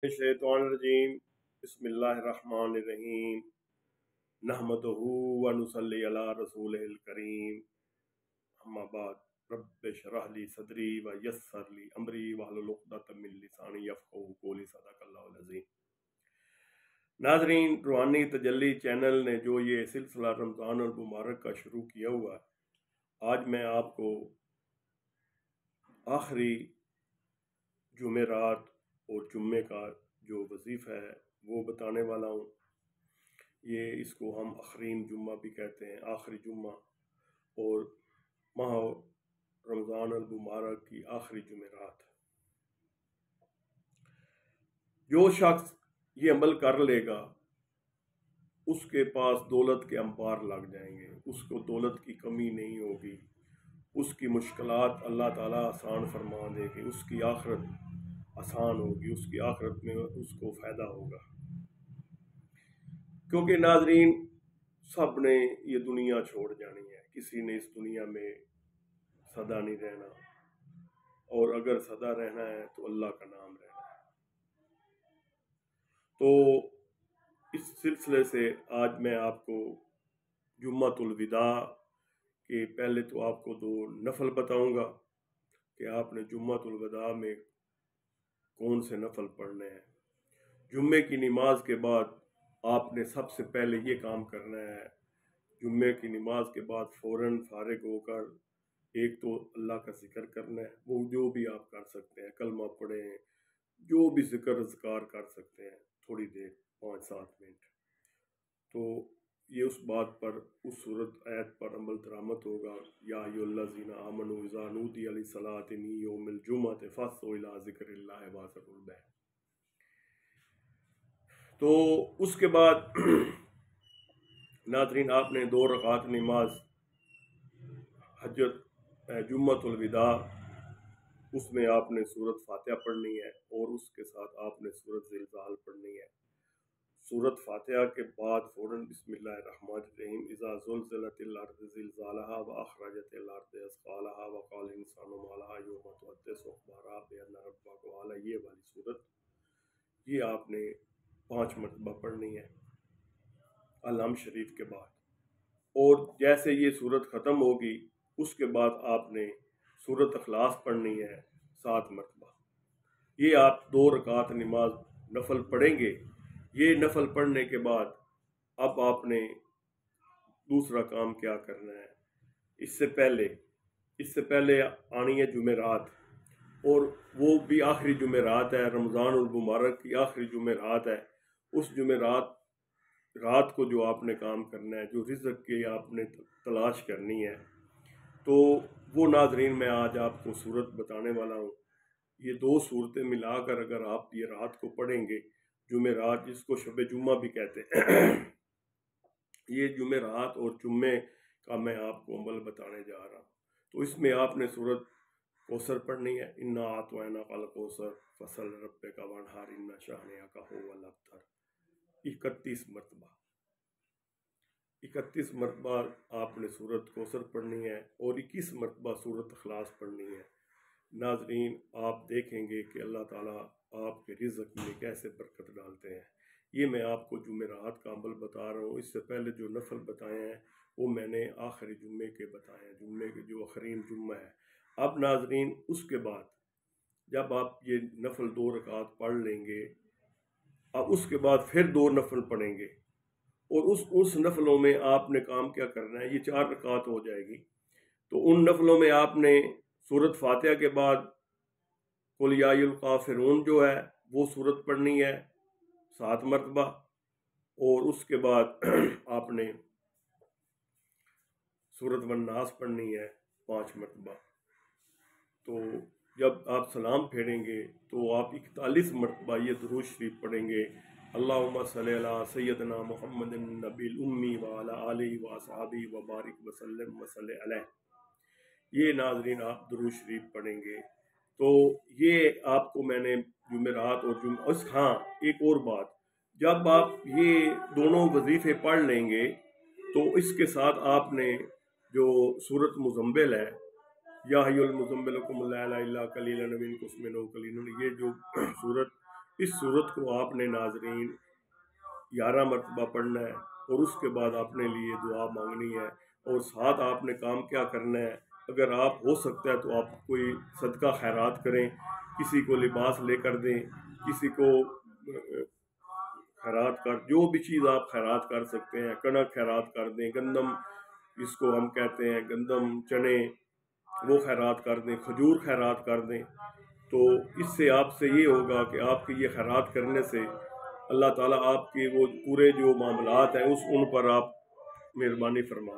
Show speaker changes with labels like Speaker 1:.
Speaker 1: शैतानिर्रजीम बिस्मिल्लाहिर्रहमानिर्रहीम नहमदुहु व नुसल्ली अला रसूलिहिल करीम अम्मा बाद रब्बि इश्रह ली सदरी व यस्सिर ली अमरी वहलुल उक़दतम मिन लिसानी यफ़क़हू क़ौली सदक़ल्लाहुल अज़ीम। नाज़रीन, रूहानी तजल्ली चैनल ने जो ये सिलसिला रमज़ान और मुबारक का शुरू किया हुआ है, आज मैं आपको आखिरी जुमेरात और जुम्मे का जो वजीफ़ा है वो बताने वाला हूँ। ये इसको हम अखरीन जुम्मा भी कहते हैं, आखिरी जुम्मा, और माह रमज़ान अल मुबारक की आखिरी जुमेरात। जो शख्स ये अमल कर लेगा उसके पास दौलत के अंबार लग जाएंगे, उसको दौलत की कमी नहीं होगी, उसकी मुश्किलात अल्लाह ताला आसान फरमा देंगे, उसकी आखिरत आसान होगी, उसकी आखिरत में उसको फ़ायदा होगा। क्योंकि नाजरीन, सब ने ये दुनिया छोड़ जानी है, किसी ने इस दुनिया में सदा नहीं रहना, और अगर सदा रहना है तो अल्लाह का नाम रहना है। तो इस सिलसिले से आज मैं आपको जुम्मतुल विदा के पहले तो आपको दो नफल बताऊंगा कि आपने जुम्मतुल विदा में कौन से नफल पढ़ने हैं। जुम्मे की नमाज के बाद आपने सबसे पहले ये काम करना है। जुम्मे की नमाज के बाद फ़ौरन फारिग होकर एक तो अल्लाह का जिक्र करना है, वो जो भी आप कर सकते हैं, कलमा पढ़ें, जो भी जिक्र अज़कार कर सकते हैं, थोड़ी देर 5-7 मिनट। तो ये उस बात पर, उस सूरत आयत पर अमल दरामद होगा, या अय्युहल्लज़ीना आमनू इज़ा नूदिया लिस्सलाति मिन यौमिल जुम्अति फ़स्अू इला ज़िक्रिल्लाहि व ज़रुल बैअ। तो उसके बाद नाज़रीन, आपने 2 रकात नमाज हज्जत जुम्मतुल विदा, उसमें आपने सूरत फातिहा पढ़नी है और उसके साथ आपने सूरत ज़िलज़ाल पढ़नी है। सूरत फातिहा के बाद फ़ौरन बिस्मिल्लाहिर्रहमानिर्रहीम इज़ा ज़ुलज़िलतिल अर्ज़ु ज़िलज़ालहा व अख़रजतिल अर्ज़ु अस्क़ालहा व क़ाल इंसानु मा लहा यौमा तुहद्दिसु अख़बारहा बिअन्ना रब्बका अला, ये वाली सूरत, ये आपने 5 मरतबा पढ़नी है अलहम शरीफ के बाद। और जैसे ये सूरत ख़त्म होगी उसके बाद आपने सूरत अखलास पढ़नी है 7 मरतबा। ये आप 2 रकात नमाज नफल पढ़ेंगे। ये नफल पढ़ने के बाद अब आपने दूसरा काम क्या करना है। इससे पहले आनी है जुमेरात, और वो भी आखिरी जुमेरात है, रमज़ान उल मुबारक की आखिरी जुमेरात है। उस जुमेरात रात को जो आपने काम करना है, जो रिज़्क़ की आपने तलाश करनी है, तो वो नाज़रीन मैं आज आपको सूरत बताने वाला हूँ। ये 2 सूरतें मिलाकर अगर आप ये रात को पढ़ेंगे, जुमेरात जिसको शब जुम्मा भी कहते हैं ये जुमेरात और जुम्मे का मैं आपको अमल बताने जा रहा हूँ। तो इसमें आपने सूरत कौसर पढ़नी है, इन्ना आतवैना कल कौसर फसल रब्बिका वनहार इन्ना शानिअका हुवल अब्तर, 31 मरतबा। 31 मरतबा आपने सूरत कौसर पढ़नी है और 21 मरतबा सूरत अखलास पढ़नी है। नाजरीन, आप देखेंगे कि अल्लाह ताला आपके रिज़्क़ में कैसे बरकत डालते हैं। ये मैं आपको जुमेरात का अमल बता रहा हूँ। इससे पहले जो नफल बताए हैं वो मैंने आखिरी जुम्मे के बताए हैं, जुम्मे के जो आखिरीन जुम्मा है। अब नाजरीन, उसके बाद जब आप ये नफल 2 रकात पढ़ लेंगे, अब उसके बाद फिर 2 नफल पढ़ेंगे, और उस नफलों में आपने काम क्या करना है। ये 4 रकात हो जाएगी। तो उन नफलों में आपने सूरत फातिहा के बाद कुल या अय्युहल काफ़िरून जो है वो सूरत पढ़नी है 7 मरतबा, और उसके बाद आपने सूरत वन्नास पढ़नी है 5 मरतबा। तो जब आप सलाम फेरेंगे तो आप 41 मरतबा ये दुरूद शरीफ पढ़ेंगे, अल्लाहुम्मा सल्ली अला सय्यदना मुहम्मदिन नबील उम्मी व अला आलिहि व असहाबिहि व बारिक व सल्लिम व सल्लि अलैहि। ये नाजरीन आप दुरूद शरीफ पढ़ेंगे। तो ये आपको मैंने जुमेरात और हाँ, एक और बात, जब आप ये दोनों वजीफ़े पढ़ लेंगे तो इसके साथ आपने जो सूरत मुज़म्मिल है, या अय्युहल मुज़म्मिल कुम लैला इल्ला कलीलन मिनहु कस्मिनहु कलीलन, ये जो सूरत اس صورت کو آپ نے ناظرین 11 مرتبہ پڑھنا ہے، اور اس کے بعد اپنے لیے دعا مانگنی ہے، اور ساتھ آپ نے کام کیا کرنا ہے، اگر آپ ہو سکتا ہے تو آپ کوئی صدقہ خیرات کریں، کسی کو لباس لے کر دیں، کسی کو خیرات کر، جو بھی چیز آپ خیرات کر سکتے ہیں، کنک خیرات کر دیں، گندم جس کو ہم کہتے ہیں گندم چنے، وہ خیرات کر دیں، کھجور خیرات کر دیں، تو اس سے آپ سے یہ ہوگا کہ آپ کے یہ خیرات کرنے سے اللہ تعالیٰ آپ کے وہ پورے جو معاملات ہیں ان پر آپ مہربانی فرما